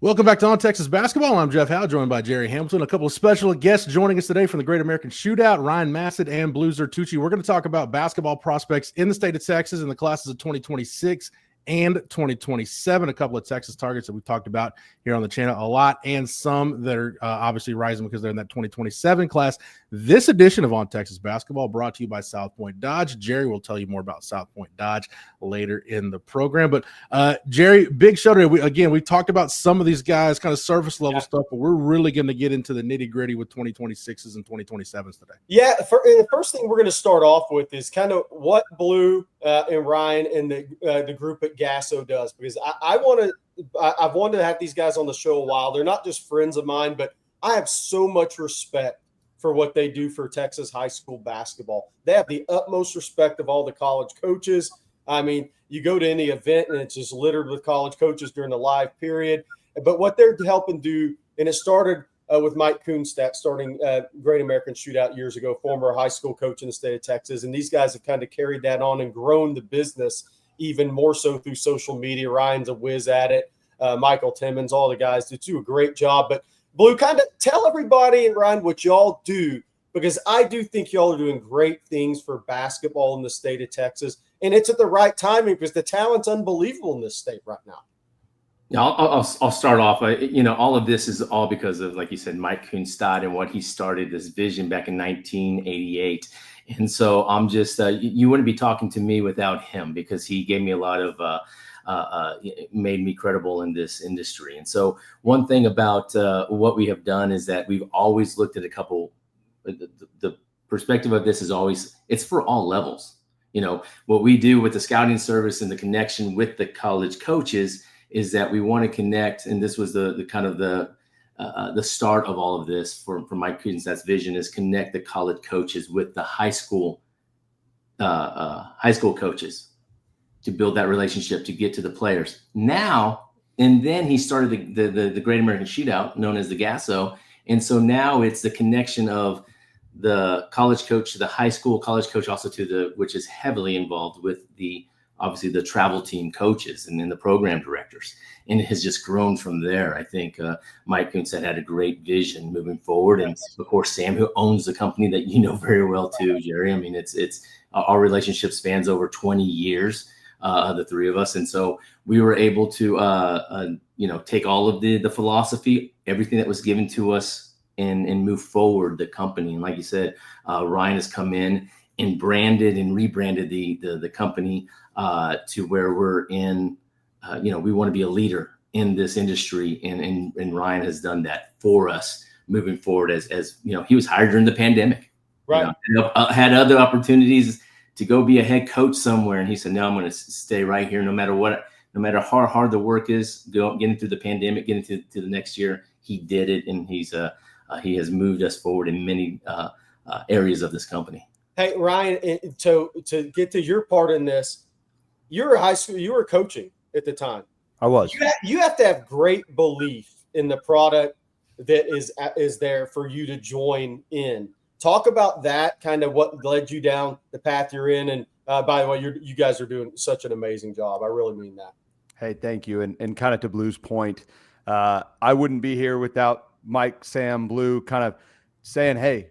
Welcome back to On Texas Basketball. I'm Jeff Howe, joined by Gerry Hamilton. A couple of special guests joining us today from the Great American Shootout, Ryan Massad and Blue Zertuche. We're going to talk about basketball prospects in the state of Texas in the classes of 2026 and 2027. A couple of Texas targets that we've talked about here on the channel a lot, and some that are obviously rising because they're in that 2027 class. This edition of On Texas Basketball brought to you by South Point Dodge. Gerry will tell you more about South Point Dodge later in the program. But Gerry, big show today. We talked about some of these guys, kind of surface level stuff, but we're really going to get into the nitty gritty with 2026s and 2027s today. Yeah, the first thing we're going to start off with is kind of what Blue and Ryan and the group at GASO does, because I've wanted to have these guys on the show a while. They're not just friends of mine, but I have so much respect for what they do for Texas high school basketball. They have the utmost respect of all the college coaches. I mean, you go to any event and it's just littered with college coaches during the live period. But what they're helping do, and it started with Mike Kuhnstadt starting Great American Shootout years ago, former high school coach in the state of Texas. And these guys have kind of carried that on and grown the business even more so through social media. Ryan's a whiz at it. Michael Timmons, all the guys do a great job. But Blue, kind of tell everybody, and Ryan, what y'all do, because I do think y'all are doing great things for basketball in the state of Texas. And it's at the right timing because the talent's unbelievable in this state right now. Yeah, I'll start off. All of this is all because of, like you said, Mike Kuhnstadt and what he started this vision back in 1988. And so I'm just, you wouldn't be talking to me without him, because he gave me a lot of, made me credible in this industry. And so one thing about what we have done is that we've always looked at a couple, the perspective of this is always, it's for all levels. You know, what we do with the scouting service and the connection with the college coaches is that we want to connect, and this was the kind of the start of all of this for Mike Kuhnstadt's vision, is connect the college coaches with the high school coaches to build that relationship, to get to the players. Now, and then he started the Great American Shootout, known as the GASO, and so now it's the connection of the college coach to the high school college coach, also to which is heavily involved with obviously the travel team coaches and then the program directors. And it has just grown from there. I think Mike Kuhnstadt had a great vision moving forward. And of course, Sam, who owns the company that you know very well too, Gerry. I mean, it's our relationship spans over 20 years, the three of us. And so we were able to, take all of the philosophy, everything that was given to us, and move forward the company. And like you said, Ryan has come in and branded and rebranded the company to where we're in, we want to be a leader in this industry. And Ryan has done that for us moving forward as he was hired during the pandemic, right? Had other opportunities to go be a head coach somewhere. And he said, no, I'm going to stay right here, no matter how hard the work is, getting through the pandemic, getting to the next year. He did it. And he has moved us forward in many areas of this company. Hey, Ryan, to get to your part in this, you were coaching at the time. I was. You have to have great belief in the product that is there for you to join in. Talk about that, kind of what led you down the path you're in. And by the way, you guys are doing such an amazing job. I really mean that. Hey, thank you. And kind of to Blue's point, I wouldn't be here without Mike, Sam, Blue kind of saying, hey,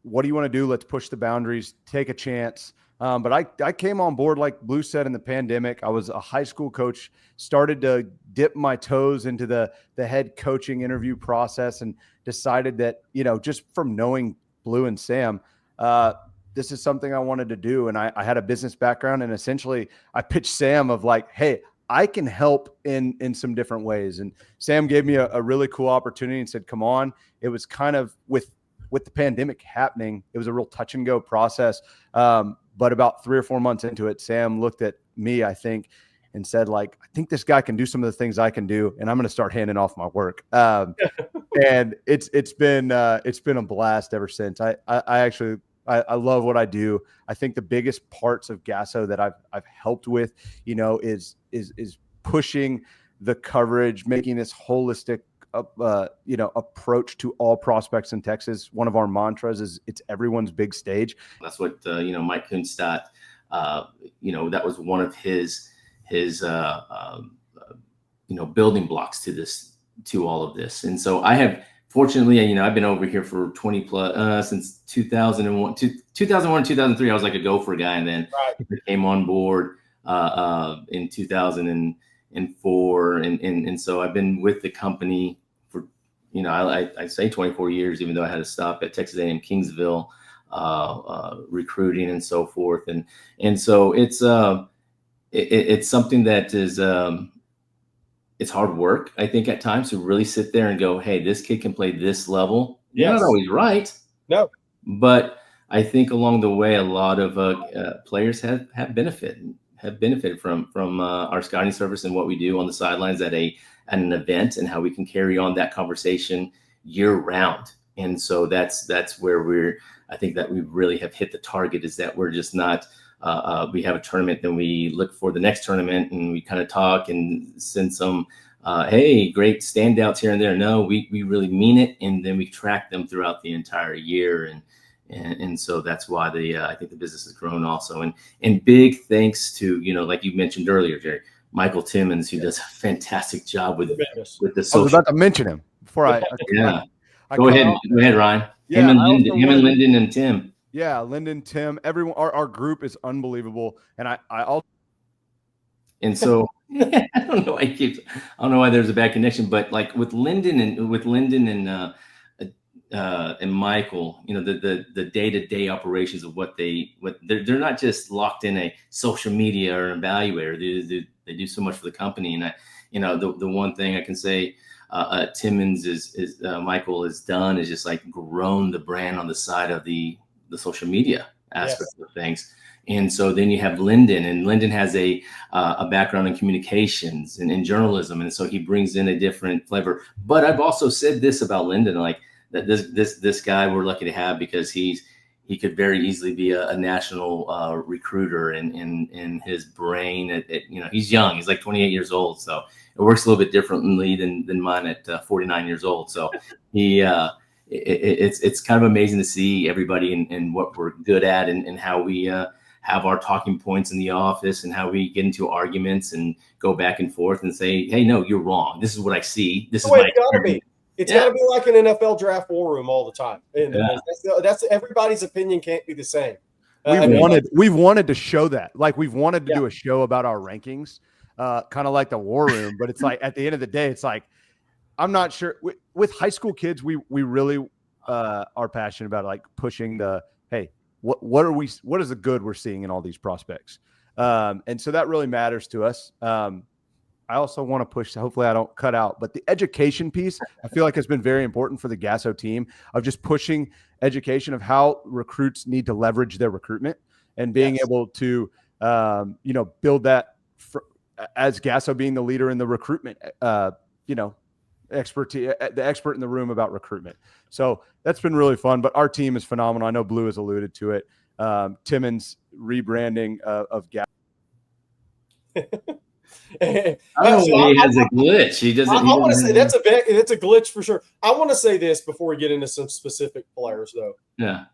what do you want to do? Let's push the boundaries, take a chance. But I came on board, like Blue said, in the pandemic. I was a high school coach, started to dip my toes into the head coaching interview process, and decided that, just from knowing Blue and Sam, this is something I wanted to do. And I had a business background, and essentially I pitched Sam of like, hey, I can help in some different ways. And Sam gave me a really cool opportunity and said, come on. It was kind of with the pandemic happening, it was a real touch and go process. But about 3 or 4 months into it, Sam looked at me, I think, and said, like, I think this guy can do some of the things I can do, and I'm going to start handing off my work. And it's been a blast ever since. I actually love what I do. I think the biggest parts of GASO that I've helped with, is pushing the coverage, making this holistic approach to all prospects in Texas. One of our mantras is it's everyone's big stage. That's what, Mike Kuhnstadt, that was one of his building blocks to this to all of this. And so I have, fortunately, I've been over here for 20 plus since 2001, 2003. I was like a gopher guy, and then I came on board in 2004, and so I've been with the company for I say 24 years, even though I had to stop at Texas A&M Kingsville recruiting and so forth, and so it's something that is it's hard work, I think, at times, to really sit there and go, hey, this kid can play this level. You're not always right. No. But I think along the way, a lot of players have benefited from our scouting service and what we do on the sidelines at an event, and how we can carry on that conversation year round. And so that's where I think that we really have hit the target, is that we're just not we have a tournament, then we look for the next tournament, and we kind of talk and send some hey, great standouts here and there. No, we really mean it, and then we track them throughout the entire year, and so that's why I think the business has grown also, and big thanks to like you mentioned earlier, Jerry, Michael Timmons, who does a fantastic job with the social. I was about to mention him before I go ahead, Ryan. Yeah, him and Lyndon and Tim. Yeah, Lyndon, Tim, everyone, our group is unbelievable, and I also. And so I don't know why there's a bad connection, but like with Lyndon and Michael, the day-to-day operations of what they're not just locked in a social media or an evaluator. They do so much for the company, and the one thing I can say Timmons is Michael has done is just like grown the brand on the side of the social media aspect of things. And so then you have Lyndon, and Lyndon has a background in communications and in journalism. And so he brings in a different flavor. But I've also said this about Lyndon, like that this guy we're lucky to have, because he could very easily be a national recruiter in his brain. He's young. He's like 28 years old. So it works a little bit differently than mine at 49 years old. So it's kind of amazing to see everybody and what we're good at, and how we have our talking points in the office, and how we get into arguments and go back and forth and say, hey, no, you're wrong. This is what I see. This is my experience. It's got to be like an NFL draft war room all the time. And that's everybody's opinion can't be the same. We've wanted to show that. Like, we've wanted to do a show about our rankings, kind of like the war room. But it's like, at the end of the day, it's like, I'm not sure. With high school kids, we really are passionate about like pushing the, hey, what is the good we're seeing in all these prospects? And so that really matters to us. I also want to push, hopefully I don't cut out, but the education piece, I feel like has been very important for the GASO team, of just pushing education of how recruits need to leverage their recruitment, and being able to, build that as GASO being the leader in the recruitment, expertise, the expert in the room about recruitment. So that's been really fun, but our team is phenomenal. I know Blue has alluded to it. Timmons rebranding of GASO. I don't know, he has a glitch. He doesn't. I want to say that's a glitch for sure. I want to say this before we get into some specific players, though. Yeah.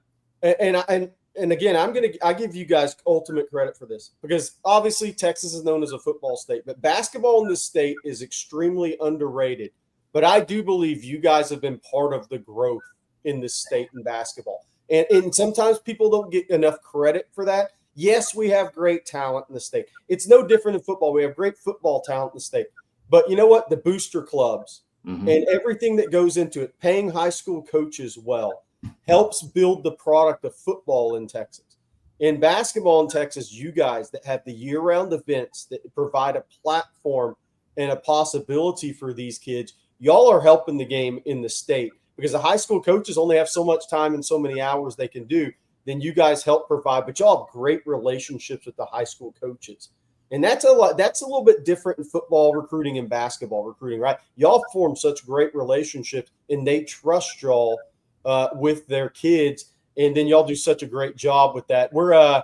And again, I give you guys ultimate credit for this, because obviously Texas is known as a football state, but basketball in this state is extremely underrated. But I do believe you guys have been part of the growth in this state in basketball, and sometimes people don't get enough credit for that. Yes, we have great talent in the state. It's no different in football. We have great football talent in the state. But you know what? The booster clubs and everything that goes into it, paying high school coaches well, helps build the product of football in Texas. In basketball in Texas, you guys that have the year-round events that provide a platform and a possibility for these kids, y'all are helping the game in the state, because the high school coaches only have so much time and so many hours they can do. Then you guys help provide, but y'all have great relationships with the high school coaches. And that's a little bit different in football recruiting and basketball recruiting, right? Y'all form such great relationships, and they trust y'all with their kids. And then y'all do such a great job with that. We're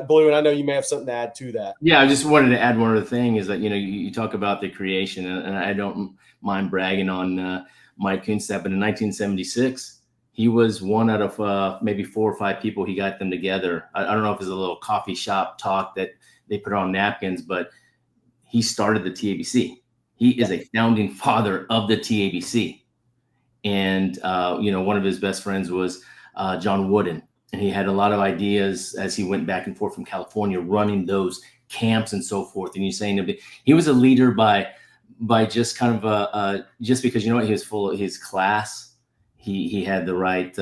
Blue, and I know you may have something to add to that. Yeah, I just wanted to add one other thing, is that, you talk about the creation, and I don't mind bragging on Mike Kunstap, but in 1976, he was one out of maybe 4 or 5 people. He got them together. I don't know if it's a little coffee shop talk that they put on napkins, but he started the TABC. He is a founding father of the TABC. And, one of his best friends was John Wooden. And he had a lot of ideas as he went back and forth from California, running those camps and so forth. And he's saying he was a leader by just kind of just because, he was full of his class. He had the right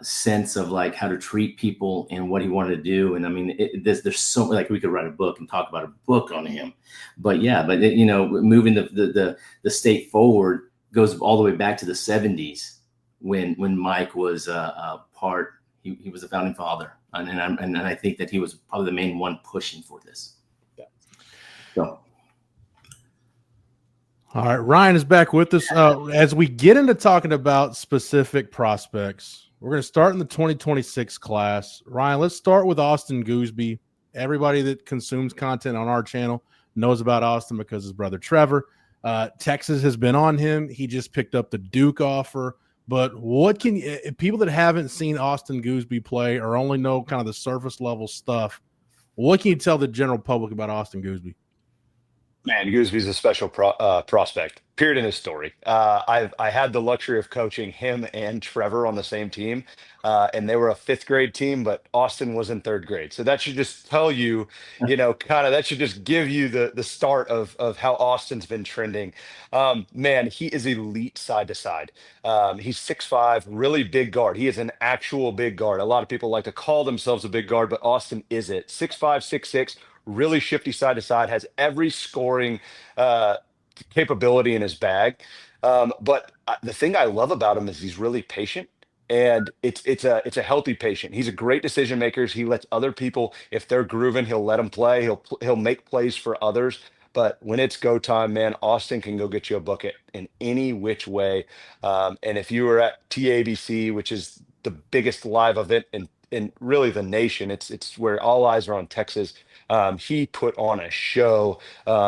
sense of like how to treat people and what he wanted to do. And I mean, there's so like we could write a book and talk about a book on him. But moving the state forward goes all the way back to the 70s when Mike was part. He was the founding father, and I think that he was probably the main one pushing for this. Yeah. So. All right, Ryan is back with us. As we get into talking about specific prospects, we're going to start in the 2026 class. Ryan, let's start with Austin Gooseby. Everybody that consumes content on our channel knows about Austin because his brother Trevor. Texas has been on him. He just picked up the Duke offer. But what can people that haven't seen Austin Gooseby play or only know kind of the surface level stuff, what can you tell the general public about Austin Gooseby? Man, Gooseby's a special prospect, period, in his story. I had the luxury of coaching him and Trevor on the same team, and they were a fifth grade team, but Austin was in third grade. So that should just tell you, kind of that should just give you the start of how Austin's been trending. Man, he is elite side to side. He's 6'5", really big guard. He is an actual big guard. A lot of people like to call themselves a big guard, but Austin is it. 6'5", 6'6". Really shifty side to side, has every scoring capability in his bag. But the thing I love about him is he's really patient, and it's a healthy patient. He's a great decision maker. He lets other people, if they're grooving, he'll let them play. He'll make plays for others. But when it's go time, man, Austin can go get you a bucket in any which way. And if you were at TABC, which is the biggest live event in really the nation, it's where all eyes are on Texas. He put on a show,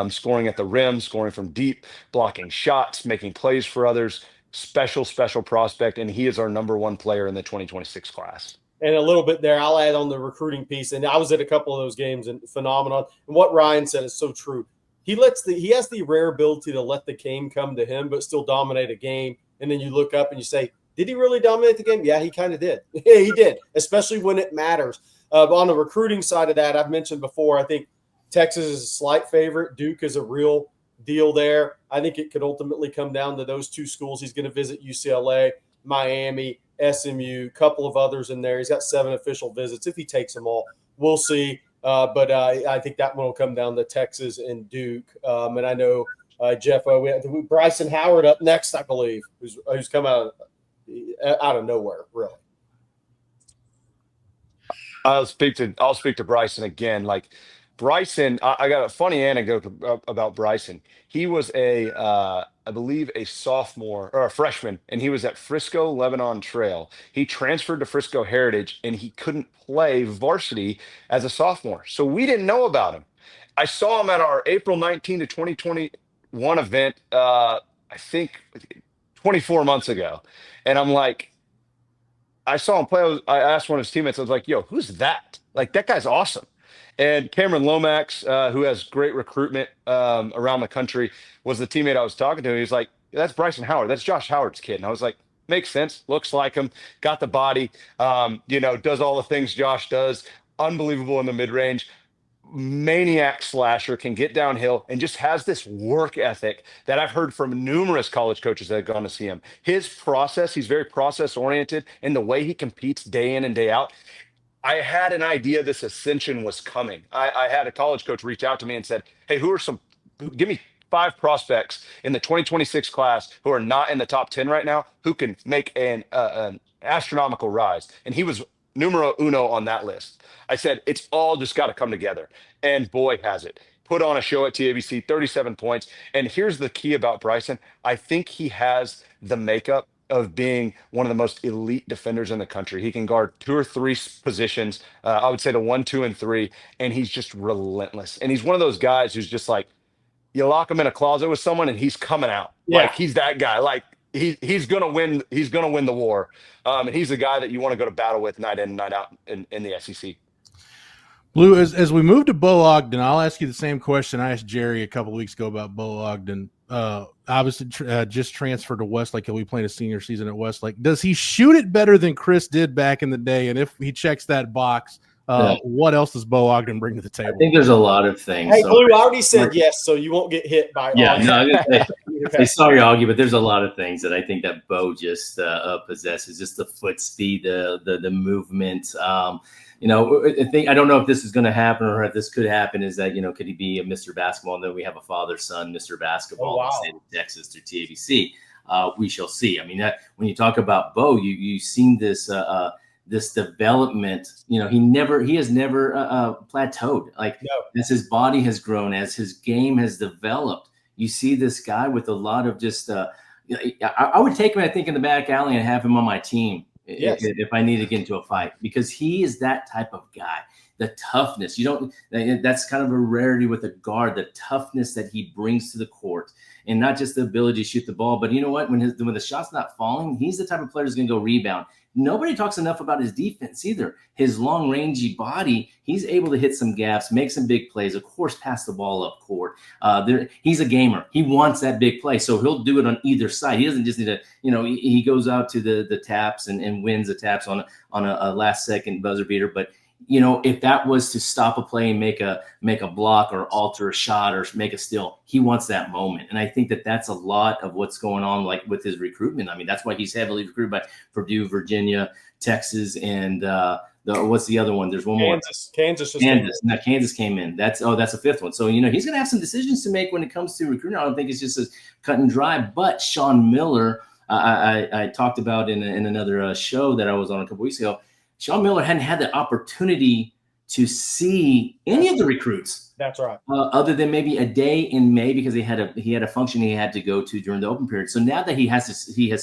scoring at the rim, scoring from deep, blocking shots, making plays for others. Special prospect, and he is our number one player in the 2026 class. And a little bit there, I'll add on the recruiting piece. And I was at a couple of those games, and phenomenal. And what Ryan said is so true. He has the rare ability to let the game come to him, but still dominate a game. And then you look up and you say, did he really dominate the game? Yeah, he kind of did. Yeah, he did, especially when it matters. On the recruiting side of that, I've mentioned before, I think Texas is a slight favorite. Duke is a real deal there. I think it could ultimately come down to those two schools. He's going to visit UCLA, Miami, SMU, a couple of others in there. He's got 7 official visits. If he takes them all, we'll see. But I think that one will come down to Texas and Duke. And I know, Jeff, we have Bryson Howard up next, I believe, who's come out of nowhere, really. I'll speak to Bryson again. Like Bryson, I got a funny anecdote about Bryson. He was I believe a sophomore or a freshman, and he was at Frisco Lebanon Trail. He transferred to Frisco Heritage, and he couldn't play varsity as a sophomore. So we didn't know about him. I saw him at our April 19 to 2021 event, I think 24 months ago. And I'm like, I saw him play. I asked one of his teammates, I was like, yo, who's that? Like, that guy's awesome. And Cameron Lomax, who has great recruitment around the country, was the teammate I was talking to. He was like, that's Bryson Howard. That's Josh Howard's kid. And I was like, makes sense. Looks like him. Got the body. Does all the things Josh does. Unbelievable in the mid-range. Maniac slasher, can get downhill, and just has this work ethic that I've heard from numerous college coaches that have gone to see him. His process, he's very process oriented, and the way he competes day in and day out. I had an idea this ascension was coming. I had a college coach reach out to me and said, hey, give me 5 prospects in the 2026 class who are not in the top 10 right now, who can make an astronomical rise. And he was numero uno on that list. I said, it's all just got to come together. And boy, has it. Put on a show at TABC, 37 points. And here's the key about Bryson. I think he has the makeup of being one of the most elite defenders in the country. He can guard 2 or 3 positions. I would say the 1, 2, and 3. And he's just relentless. And he's one of those guys who's just like, you lock him in a closet with someone and he's coming out. Yeah. Like, he's that guy. Like, he's gonna win. He's gonna win the war. And he's the guy that you want to go to battle with night in and night out in the SEC. Blue, as we move to Bo Ogden, I'll ask you the same question I asked Jerry a couple of weeks ago about Bo Ogden. Obviously, just transferred to Westlake. He'll be playing a senior season at Westlake. Does he shoot it better than Chris did back in the day? And if he checks that box, what else does Bo Ogden bring to the table? I think there's a lot of things. Hey, Blue, I already said yes, so you won't get hit by Yeah, Augie. no, I'm gonna say sorry, Augie, but there's a lot of things that I think that Bo just possesses. Just the foot speed, the movement. I don't know if this is going to happen or if this could happen. Is that could he be a Mr. Basketball? And then we have a father-son Mr. Basketball in the state of Texas through TABC. We shall see. I mean, when you talk about Bo, you've seen this. This development, he has never plateaued. As his body has grown, as his game has developed, you see this guy with a lot of just. I would take him, I think, in the back alley and have him on my team if I need to get into a fight, because he is that type of guy. The toughness, that's kind of a rarity with a guard. The toughness that he brings to the court, and not just the ability to shoot the ball, but you know what? When the shot's not falling, he's the type of player who's going to go rebound. Nobody talks enough about his defense either. His long, rangy body, he's able to hit some gaps, make some big plays, of course, pass the ball up court. He's a gamer. He wants that big play, so he'll do it on either side. He doesn't just need to, he goes out to the taps and wins the taps on a last-second buzzer beater. But, if that was to stop a play and make a block or alter a shot or make a steal, he wants that moment. And I think that that's a lot of what's going on, like with his recruitment. I mean, that's why he's heavily recruited by Purdue, Virginia, Texas, and what's the other one? There's one more. Kansas. Now Kansas came in. That's a fifth one. So, he's going to have some decisions to make when it comes to recruiting. I don't think it's just as cut and dry. But Sean Miller, I talked about in another show that I was on a couple weeks ago. Sean Miller hadn't had the opportunity to see any of the recruits. That's right. Other than maybe a day in May, because he had a function he had to go to during the open period. So now that he has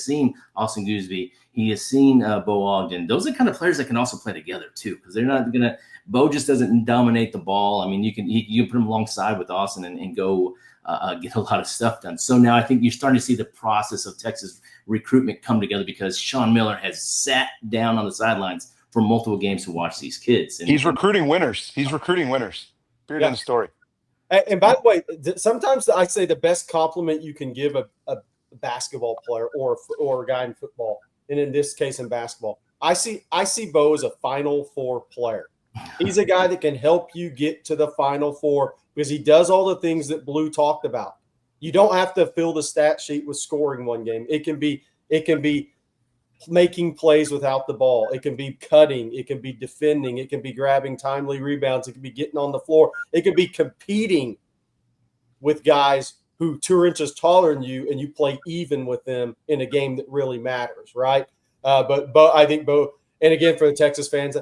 seen Austin Gooseby, he has seen Bo Ogden. Those are the kind of players that can also play together too, because they're not gonna. Bo just doesn't dominate the ball. I mean, you can put him alongside with Austin and go get a lot of stuff done. So now I think you're starting to see the process of Texas recruitment come together, because Sean Miller has sat down on the sidelines for multiple games to watch these kids. And he's recruiting winners. Period. End of story. And by the way, sometimes I say the best compliment you can give a basketball player or a guy in football, and in this case in basketball, I see Bo as a Final Four player. He's a guy that can help you get to the Final Four because he does all the things that Blue talked about. You don't have to fill the stat sheet with scoring one game. It can be making plays without the ball. It can be cutting. It can be defending. It can be grabbing timely rebounds. It can be getting on the floor. It can be competing with guys who 2 inches taller than you, and you play even with them in a game that really matters, right? But I think Bo, and again for the Texas fans,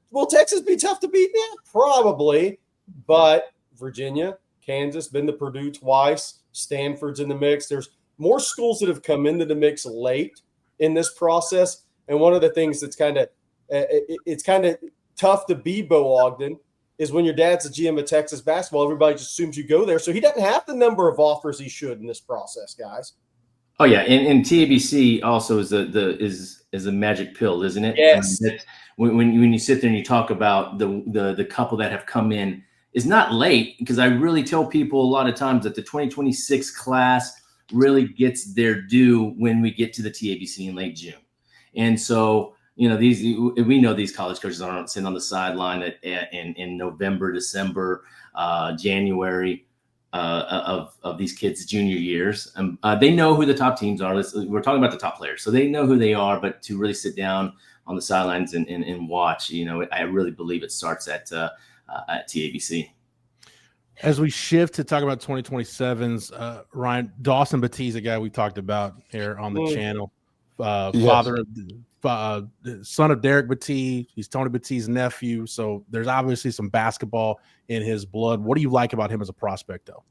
will Texas be tough to beat? Yeah, probably. But Virginia, Kansas, been to Purdue twice. Stanford's in the mix. There's more schools that have come into the mix late in this process. And one of the things that's kind of tough to be Bo Ogden is when your dad's the GM of Texas basketball, everybody just assumes you go there. So he doesn't have the number of offers he should in this process, guys. Oh yeah, and TABC also is a magic pill, isn't it? Yes. When you sit there and you talk about the couple that have come in, is not late, because I really tell people a lot of times that the 2026 class really gets their due when we get to the TABC in late June. And so, we know these college coaches aren't sitting on the sideline in November, December, January of these kids' junior years. They know who the top teams are. We're talking about the top players, so they know who they are. But to really sit down on the sidelines and watch, I really believe it starts at TABC. As we shift to talk about 2027s, Ryan, Dawson Battee's a guy we talked about here on the channel. Son of Derek Battee. He's Tony Battee's nephew. So there's obviously some basketball in his blood. What do you like about him as a prospect, though?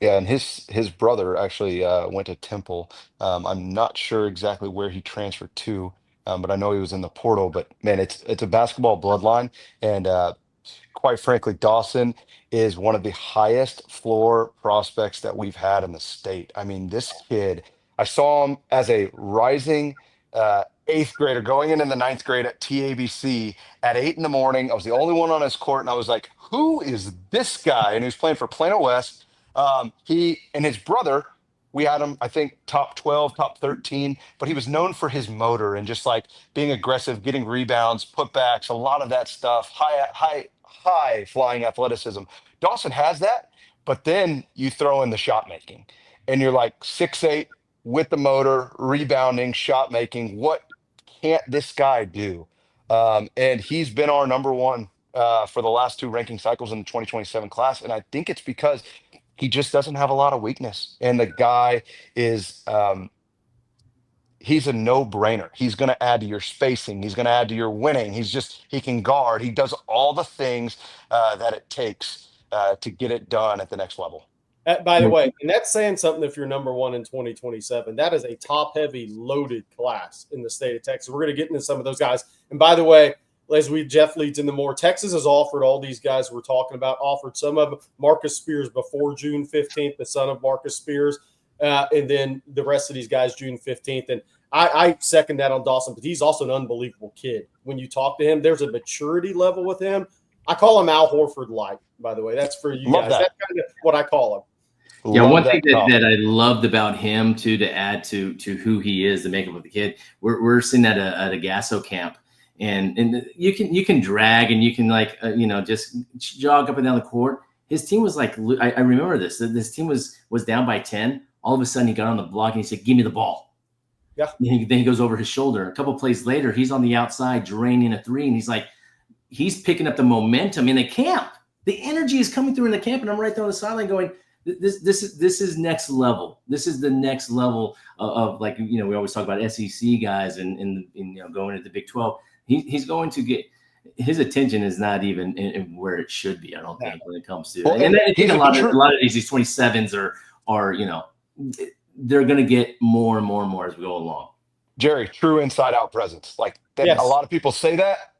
Yeah, and his brother actually went to Temple. I'm not sure exactly where he transferred to, but I know he was in the portal. But man, it's a basketball bloodline, and quite frankly, Dawson is one of the highest floor prospects that we've had in the state. I mean, this kid, I saw him as a rising 8th grader going into the 9th grade at TABC at 8 in the morning. I was the only one on his court, and I was like, "Who is this guy?" And he was playing for Plano West. He and his brother, we had him, I think, top 12, top 13, but he was known for his motor and just like being aggressive, getting rebounds, putbacks, a lot of that stuff, high flying athleticism. Dawson has that, but then you throw in the shot making, and you're like 6'8" with the motor, rebounding, shot making. What can't this guy do? And he's been our number one for the last 2 ranking cycles in the 2027 class. And I think it's because he just doesn't have a lot of weakness. And the guy is, he's a no-brainer. He's going to add to your spacing. He's going to add to your winning. He can guard. He does all the things that it takes to get it done at the next level. By the way, and that's saying something if you're number one in 2027. That is a top-heavy, loaded class in the state of Texas. We're going to get into some of those guys. And by the way, as Jeff leads into more, Texas has offered all these guys we're talking about, offered some of them. Marcus Spears before June 15th, the son of Marcus Spears, and then the rest of these guys June 15th. And I second that on Dawson, but he's also an unbelievable kid. When you talk to him, there's a maturity level with him. I call him Al Horford light, by the way. That's for you guys. That's kind of what I call him. Yeah, one thing that I loved about him too, to add to who he is, the makeup of the kid. We're sitting at a GASO camp, and you can drag and you can just jog up and down the court. His team was like, I remember this team was down by 10. All of a sudden he got on the block and he said, "Give me the ball." Yeah. And then he goes over his shoulder. A couple of plays later, he's on the outside draining a 3, and he's picking up the momentum in the camp. The energy is coming through in the camp, and I'm right there on the sideline going, This is next level. This is the next level of we always talk about SEC guys and going into the Big 12. He's going to get, his attention is not even in where it should be. I don't think when it comes to and I think a lot of these 27s are they're going to get more and more and more as we go along. Jerry, true inside out presence. Yes. A lot of people say that.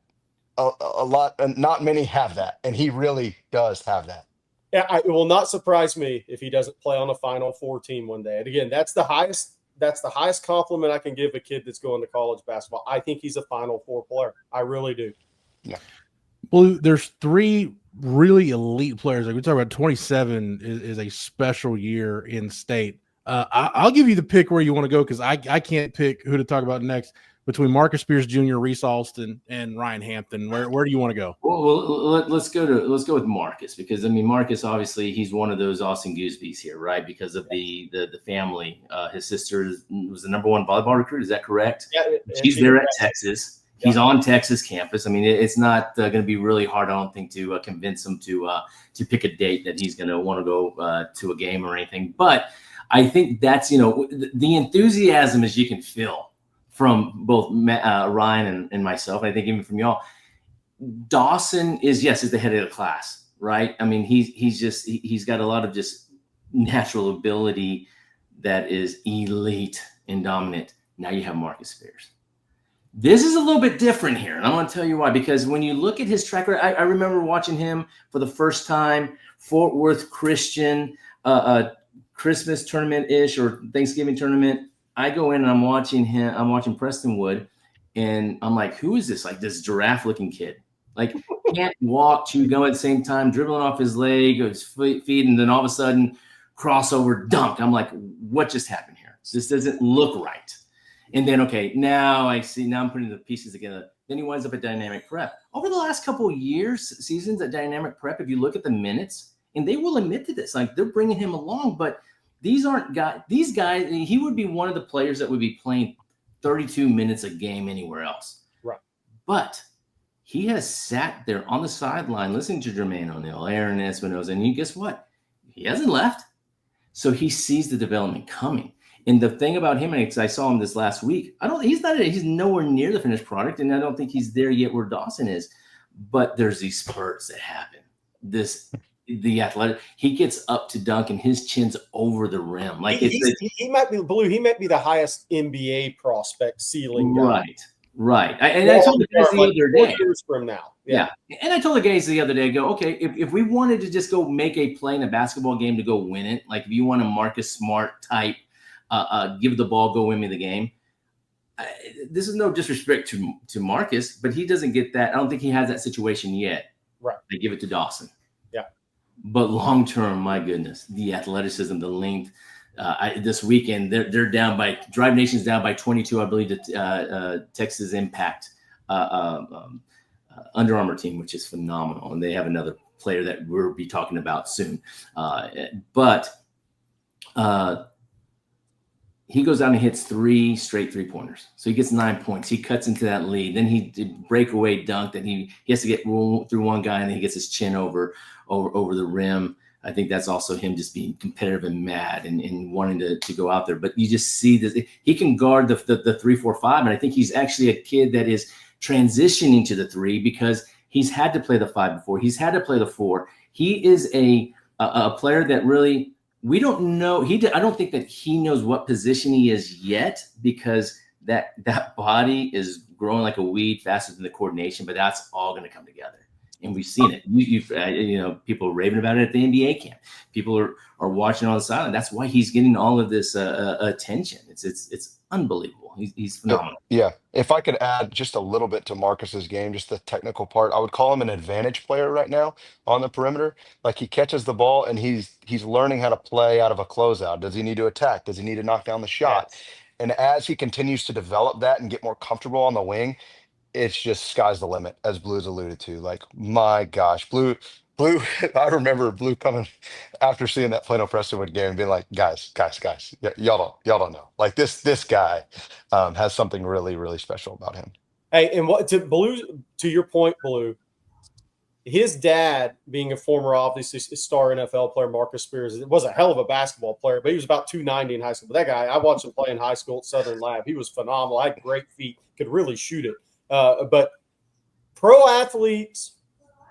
A lot, and not many have that, and he really does have that. Yeah, it will not surprise me if he doesn't play on a Final Four team one day. And again, that's the highest compliment I can give a kid that's going to college basketball. I think he's a Final Four player. I really do. Yeah. Well, there's 3 really elite players. Like we talk about, 27 is a special year in state. I'll give you the pick where you want to go, because I can't pick who to talk about next. Between Marcus Spears Jr., Reese Alston, and Ryan Hampton, where do you want to go? Well, let's go with Marcus, because Marcus, obviously he's one of those Austin Goosebees here, right? Because of the family. His sister was the #1 volleyball recruit. Is that correct? Yeah, she's there at Texas. He's on Texas campus. It's not going to be really hard, I don't think, to convince him to pick a date that he's going to want to go to a game or anything. But I think that's the enthusiasm, as you can feel from both Ryan and myself, I think even from y'all. Dawson is the head of the class, right? He's got a lot of just natural ability that is elite and dominant. Now you have Marcus Spears. This is a little bit different here, and I'm going to tell you why. Because when you look at his track record, I remember watching him for the first time, Fort Worth Christian, Christmas tournament-ish or Thanksgiving tournament. I go in and I'm watching Preston Wood, and I'm like, who is this? Like this giraffe-looking kid. Can't walk, chew gum at the same time, dribbling off his leg, his feet, and then all of a sudden, crossover dunk. I'm like, what just happened here? This doesn't look right. And then, now I see, now I'm putting the pieces together. Then he winds up at Dynamic Prep. Over the last couple of seasons at Dynamic Prep, if you look at the minutes, and they will admit to this, they're bringing him along, but these guys, he would be one of the players that would be playing 32 minutes a game anywhere else. Right. But he has sat there on the sideline listening to Jermaine O'Neal, Aaron Espinoza, and guess what? He hasn't left. So he sees the development coming. And the thing about him, and I saw him this last week, he's nowhere near the finished product, and I don't think he's there yet where Dawson is. But there's these spurts that happen. The athletic, he gets up to dunk and his chin's over the rim. He might be Blue. He might be the highest NBA prospect ceiling guy. Right. I told the guys the other day. 4 years from now. Yeah. And I told the guys the other day, if we wanted to just go make a play in a basketball game to go win it, like if you want a Marcus Smart type, give the ball, go win me the game, this is no disrespect to Marcus, but he doesn't get that. I don't think he has that situation yet. Right. They give it to Dawson. Yeah. But long term, my goodness, the athleticism, the length. This weekend, they're down by Drive Nation's down by 22, I believe, to Texas Impact Under Armour team, which is phenomenal, and they have another player that we'll be talking about soon. But he goes out and hits 3 straight 3-pointers. So he gets 9 points. He cuts into that lead. Then he did breakaway dunk. Then he has to get through one guy, and then he gets his chin over the rim. I think that's also him just being competitive and mad and wanting to go out there. But you just see that he can guard the 3-4-5. And I think he's actually a kid that is transitioning to the 3 because he's had to play the 5 before. He's had to play the 4. He is a player that really – we don't know. I don't think that he knows what position he is yet because that body is growing like a weed faster than the coordination, but that's all going to come together. And we've seen it. People are raving about it at the NBA camp. People are watching on the sideline. That's why he's getting all of this attention. It's unbelievable. He's phenomenal. Yeah. If I could add just a little bit to Marcus's game, just the technical part, I would call him an advantage player right now on the perimeter. Like he catches the ball and he's learning how to play out of a closeout. Does he need to attack? Does he need to knock down the shot? Yes. And as he continues to develop that and get more comfortable on the wing, it's just sky's the limit, as Blue's alluded to. Like, my gosh, Blue, I remember Blue coming after seeing that Plano Prestonwood game and being like, guys, y'all don't know. Like this guy has something really, really special about him. Hey, and to your point, Blue, his dad being a former, obviously, star NFL player, Marcus Spears, was a hell of a basketball player, but he was about 290 in high school. But that guy, I watched him play in high school at Southern Lab. He was phenomenal. Had great feet, could really shoot it. But pro athletes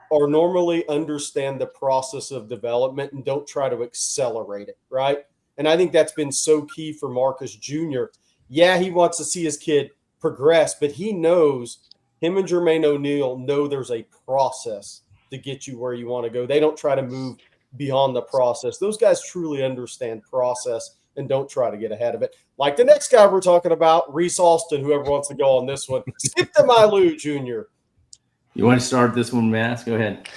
are normally understand the process of development and don't try to accelerate it, right? And I think that's been so key for Marcus Jr. Yeah, he wants to see his kid progress, but he knows him and Jermaine O'Neal know there's a process to get you where you want to go. They don't try to move beyond the process. Those guys truly understand process and don't try to get ahead of it. Like the next guy we're talking about, Reese Alston, whoever wants to go on this one. Skip to Mylou Jr. You want to start this one, Mass? Go ahead.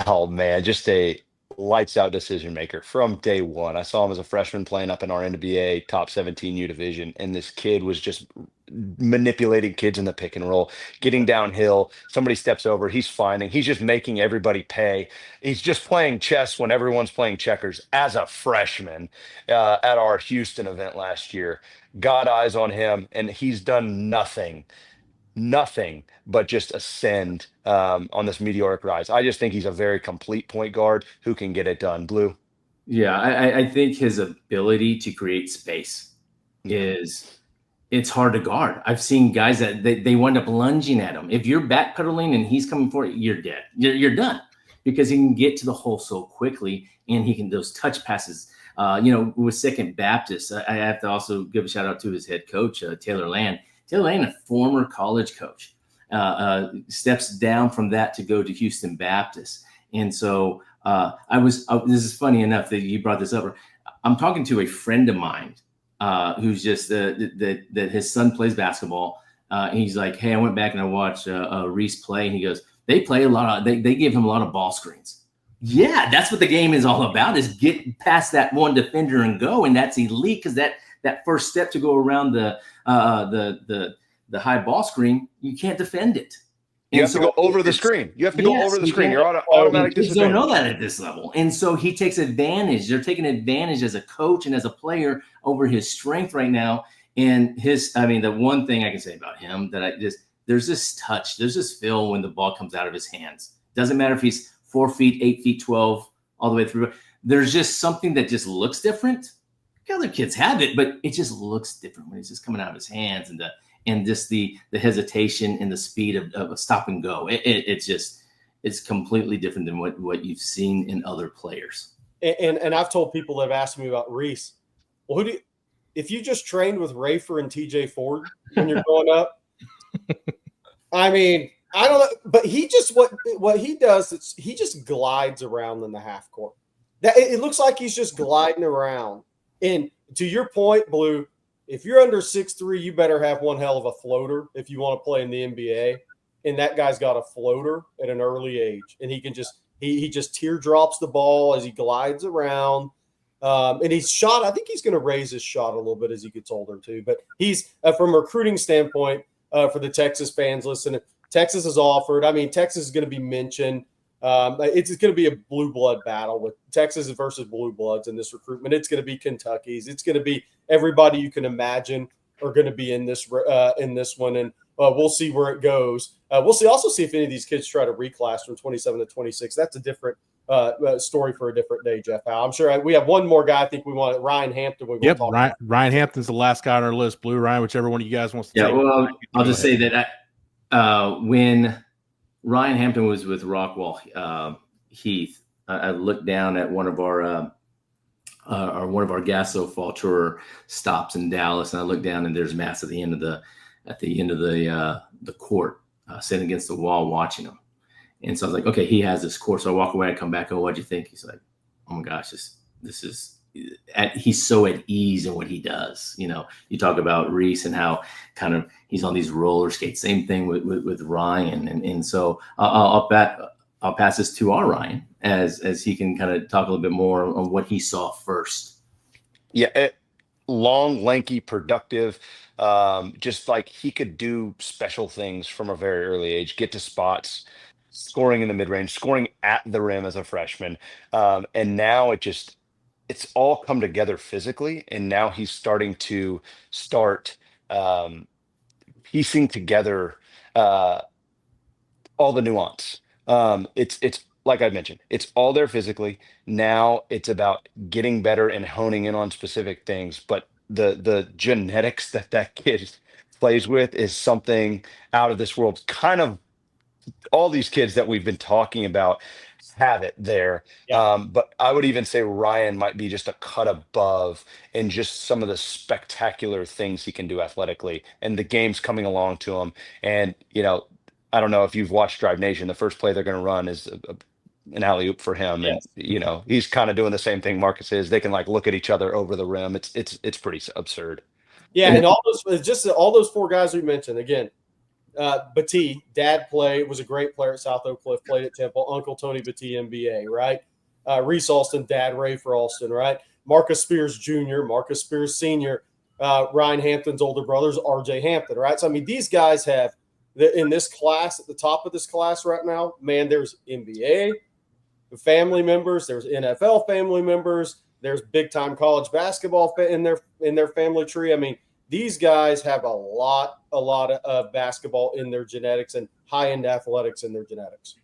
Oh, man, just a lights out decision maker from day one. I saw him as a freshman playing up in our NBA top 17U division, and this kid was just manipulating kids in the pick and roll, getting downhill. Somebody steps over, he's finding, he's just making everybody pay. He's just playing chess when everyone's playing checkers as a freshman at our Houston event last year. Got eyes on him, and he's done nothing but just ascend on this meteoric rise. I just think he's a very complete point guard who can get it done. Blue. Yeah, I think his ability to create space it's hard to guard. I've seen guys that they wind up lunging at him. If you're backpedaling and he's coming for it, you're dead. You're done because he can get to the hole so quickly and he can those touch passes. With Second Baptist, I have to also give a shout out to his head coach, Taylor Land. Taylor Land, a former college coach, steps down from that to go to Houston Baptist. And so this is funny enough that you brought this up. I'm talking to a friend of mine who's just that his son plays basketball. And he's like, hey, I went back and I watched Reese play. And he goes, they play a lot of, they give him a lot of ball screens. Yeah, that's what the game is all about, is get past that one defender and go. And that's elite because that first step to go around the high ball screen, you can't defend it. You have to go over the screen. You have to go over the screen. You're on automatic disadvantage. Kids don't know that at this level. And so he takes advantage. They're taking advantage as a coach and as a player over his strength right now. And the one thing I can say about him there's this touch, there's this feel when the ball comes out of his hands. Doesn't matter if he's 4 feet, 8 feet, 12, all the way through. There's just something that just looks different. Other kids have it, but it just looks different when it's just coming out of his hands and just the hesitation and the speed of a stop and go. It's completely different than what you've seen in other players. And I've told people that have asked me about Reese, well, if you just trained with Rafer and TJ Ford when you're growing up, I mean, I don't know, but he just what he does is he just glides around in the half court. That it looks like he's just gliding around. And to your point, Blue, if you're under 6'3", you better have one hell of a floater if you want to play in the NBA. And that guy's got a floater at an early age, and he can just he just teardrops the ball as he glides around. And he's shot. I think he's going to raise his shot a little bit as he gets older too. But he's from a recruiting standpoint for the Texas fans listening. Texas has offered. I mean, Texas is going to be mentioned. It's going to be a blue blood battle with Texas versus blue bloods in this recruitment. It's going to be Kentucky's. It's going to be everybody you can imagine are going to be in this one, and we'll see where it goes. We'll see if any of these kids try to reclass from 27 to 26. That's a different story for a different day, Jeff. I'm sure we have one more guy. I think we want Ryan Hampton. Yep, Ryan Hampton's the last guy on our list. Blue, Ryan, whichever one of you guys wants to take. Well, I'll just say that when Ryan Hampton was with Rockwall Heath, I looked down at one of our GASO fall tour stops in Dallas, and I looked down and there's Mass at the end of the court, sitting against the wall watching him. And so I was like, okay, he has this court. So I walk away, I come back, what'd you think? He's like, oh my gosh, this is he's so at ease in what he does. You know, you talk about Reese and how kind of he's on these roller skates. Same thing with Ryan. And so I'll pass this to our Ryan as he can kind of talk a little bit more on what he saw first. Yeah, long, lanky, productive. Just like he could do special things from a very early age, get to spots, scoring in the mid-range, scoring at the rim as a freshman. And now it's all come together physically. And now he's starting to piecing together all the nuance. It's like I mentioned, it's all there physically. Now it's about getting better and honing in on specific things. But the genetics that kid plays with is something out of this world. Kind of all these kids that we've been talking about have it there. Yeah. But I would even say Ryan might be just a cut above in just some of the spectacular things he can do athletically, and the game's coming along to him. And, I don't know if you've watched Drive Nation, the first play they're going to run is an alley-oop for him. Yes. And, he's kind of doing the same thing Marcus is. They can look at each other over the rim. It's pretty absurd. Yeah. And all those four guys we mentioned again, Battie, dad was a great player at South Oak Cliff, played at Temple. Uncle Tony Battie, MBA, right? Reese Alston, dad Ray for Alston, right? Marcus Spears Jr., Marcus Spears Sr., Ryan Hampton's older brothers, RJ Hampton, right? So, I mean, these guys have, in this class, at the top of this class right now, man, there's NBA family members, there's NFL family members, there's big-time college basketball in their family tree. I mean, these guys have a lot of basketball in their genetics and high-end athletics in their genetics.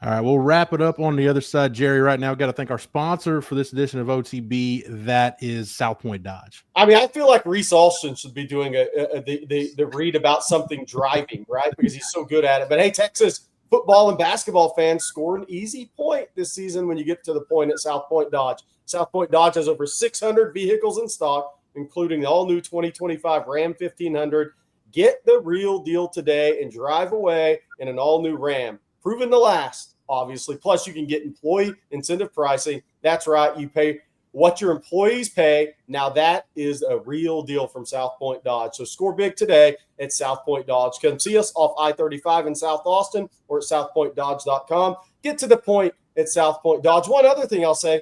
All right, we'll wrap it up on the other side, Jerry. Right now, we've got to thank our sponsor for this edition of OTB. That is South Point Dodge. I mean, I feel like Reese Alston should be doing the read about something driving, right? Because he's so good at it. But hey, Texas football and basketball fans, score an easy point this season when you get to the point at South Point Dodge. South Point Dodge has over 600 vehicles in stock, including the all-new 2025 Ram 1500. Get the real deal today and drive away in an all-new Ram. Proven to last, obviously. Plus, you can get employee incentive pricing. That's right. You pay what your employees pay. Now, that is a real deal from South Point Dodge. So score big today at South Point Dodge. Come see us off I-35 in South Austin or at southpointdodge.com. Get to the point at South Point Dodge. One other thing I'll say,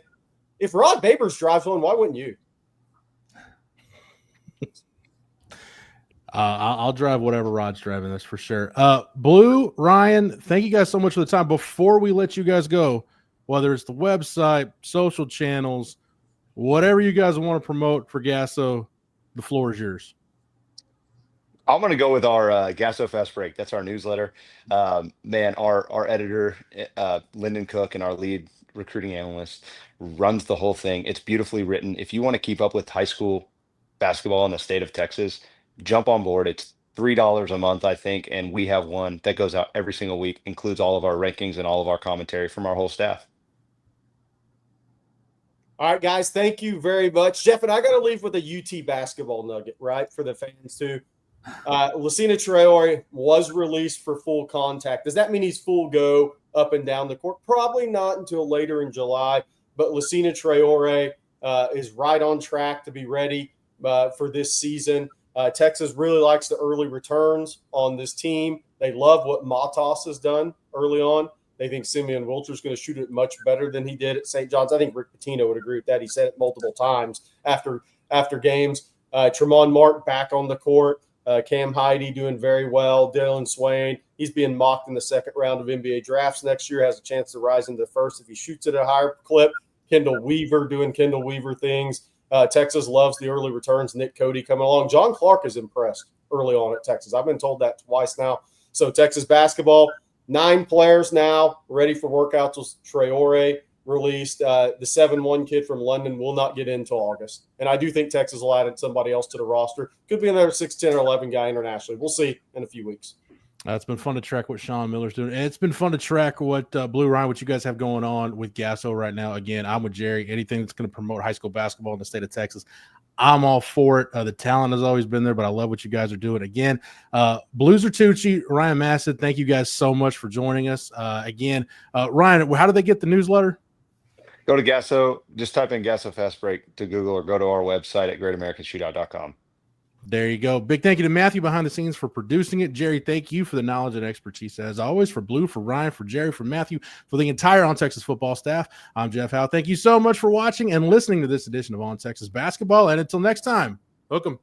if Rod Babers drives one, why wouldn't you? I'll drive whatever Rod's driving, that's for sure. Blue, Ryan, thank you guys so much for the time. Before we let you guys go, whether it's the website, social channels, whatever you guys want to promote for GASO, the floor is yours. I'm going to go with our GASO Fast Break. That's our newsletter. Man, our editor, Lyndon Cook, and our lead recruiting analyst runs the whole thing. It's beautifully written. If you want to keep up with high school basketball in the state of Texas, jump on board. It's $3 a month, I think, and we have one that goes out every single week, includes all of our rankings and all of our commentary from our whole staff. All right, guys, thank you very much. Jeff, and I got to leave with a UT basketball nugget, right, for the fans too. Lucina Traore was released for full contact. Does that mean he's full go up and down the court? Probably not until later in July, but Lucina Traore is right on track to be ready for this season. Texas really likes the early returns on this team. They love what Matas has done early on. They think Simeon Wilcher is going to shoot it much better than he did at St. John's. I think Rick Pitino would agree with that. He said it multiple times after games. Tremont Mark back on the court. Cam Heide doing very well. Dylan Swain, he's being mocked in the second round of NBA drafts next year, has a chance to rise into the first if he shoots it at a higher clip. Kendall Weaver doing Kendall Weaver things. Texas loves the early returns. Nick Cody coming along. John Clark is impressed early on at Texas. I've been told that twice now. So Texas basketball, 9 players now ready for workouts. Traore released. The 7-1 kid from London will not get in until August. And I do think Texas will add somebody else to the roster. Could be another 6, 10, or 11 guy internationally. We'll see in a few weeks. It's been fun to track what Sean Miller's doing. And it's been fun to track what Blue Ryan, what you guys have going on with GASO right now. Again, I'm with Jerry. Anything that's going to promote high school basketball in the state of Texas, I'm all for it. The talent has always been there, but I love what you guys are doing. Again, Zertuche, Ryan Massad, thank you guys so much for joining us. Again, Ryan, how do they get the newsletter? Go to GASO, just type in GASO Fast Break to Google or go to our website at greatamericanshootout.com. There you go. Big thank you to Matthew behind the scenes for producing it. Jerry, thank you for the knowledge and expertise. As always, for Blue, for Ryan, for Jerry, for Matthew, for the entire On Texas football staff, I'm Jeff Howe. Thank you so much for watching and listening to this edition of On Texas Basketball. And until next time, hook 'em.